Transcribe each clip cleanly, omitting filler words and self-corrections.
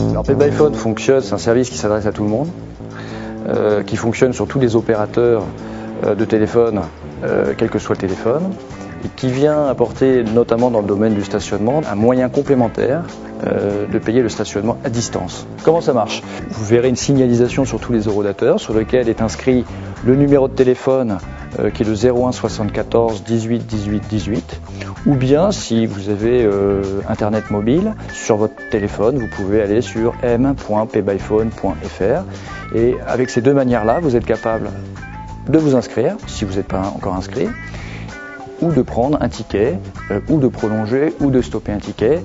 Alors PayByPhone fonctionne, c'est un service qui s'adresse à tout le monde, qui fonctionne sur tous les opérateurs de téléphone, quel que soit le téléphone, et qui vient apporter, notamment dans le domaine du stationnement, un moyen complémentaire de payer le stationnement à distance. Comment ça marche? Vous verrez une signalisation sur tous les horodateurs sur lequel est inscrit le numéro de téléphone qui est le 01 74 18 18 18, ou bien si vous avez internet mobile sur votre téléphone, vous pouvez aller sur m.paybyphone.fr, et avec ces deux manières-là, vous êtes capable de vous inscrire si vous n'êtes pas encore inscrit, ou de prendre un ticket, ou de prolonger, ou de stopper un ticket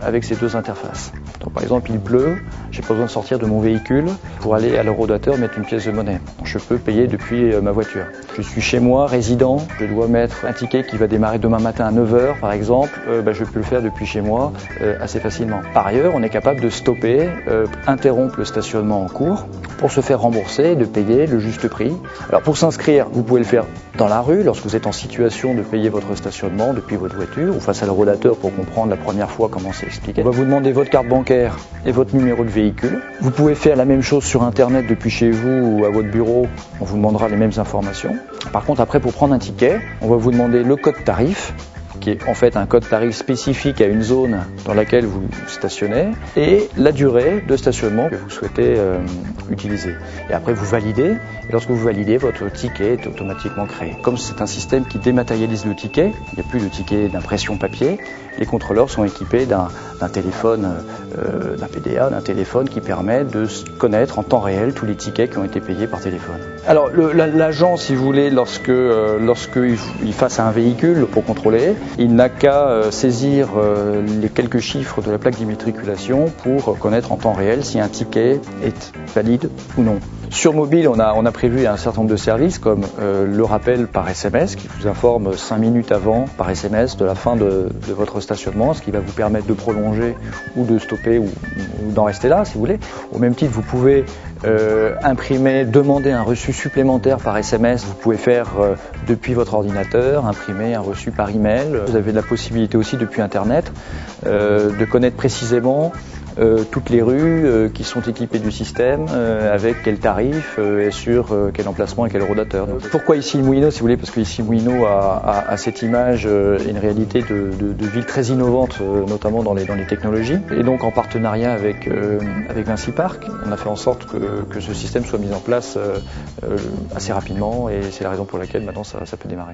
avec ces deux interfaces. Donc, par exemple, il pleut, j'ai pas besoin de sortir de mon véhicule pour aller à l'horodateur mettre une pièce de monnaie. Je peux payer depuis ma voiture. Je suis chez moi, résident, je dois mettre un ticket qui va démarrer demain matin à 9h par exemple, je peux le faire depuis chez moi assez facilement. Par ailleurs, on est capable de stopper, interrompre le stationnement en cours pour se faire rembourser et de payer le juste prix. Alors pour s'inscrire, vous pouvez le faire dans la rue, lorsque vous êtes en situation de payer votre stationnement depuis votre voiture, ou face à l'horodateur pour comprendre la première fois comment c'est expliqué. On va vous demander votre carte bancaire et votre numéro de véhicule. Vous pouvez faire la même chose sur internet depuis chez vous ou à votre bureau, on vous demandera les mêmes informations. Par contre, après, pour prendre un ticket, on va vous demander le code tarif, qui est en fait un code tarif spécifique à une zone dans laquelle vous stationnez, et la durée de stationnement que vous souhaitez utiliser. Et après vous validez, et lorsque vous validez, votre ticket est automatiquement créé. Comme c'est un système qui dématérialise le ticket, il n'y a plus de ticket d'impression papier, les contrôleurs sont équipés d'un téléphone, d'un PDA, d'un téléphone qui permet de connaître en temps réel tous les tickets qui ont été payés par téléphone. Alors l'agent, si vous voulez, lorsqu'il face à un véhicule pour contrôler, il n'a qu'à saisir les quelques chiffres de la plaque d'immatriculation pour connaître en temps réel si un ticket est valide ou non. Sur mobile, on a prévu un certain nombre de services comme le rappel par SMS qui vous informe 5 minutes avant par SMS de la fin de votre stationnement, ce qui va vous permettre de prolonger ou de stopper ou d'en rester là si vous voulez. Au même titre, vous pouvez demander un reçu supplémentaire par SMS, vous pouvez faire depuis votre ordinateur, imprimer un reçu par email. Vous avez la possibilité aussi depuis Internet de connaître précisément toutes les rues qui sont équipées du système, avec quel tarif et sur quel emplacement et quel horodateur. Pourquoi Issy-les-Moulineaux, si vous voulez? Parce que Issy-les-Moulineaux a cette image et une réalité de ville très innovante, notamment dans les technologies. Et donc en partenariat avec Vinci Park, on a fait en sorte que ce système soit mis en place assez rapidement, et c'est la raison pour laquelle maintenant ça peut démarrer.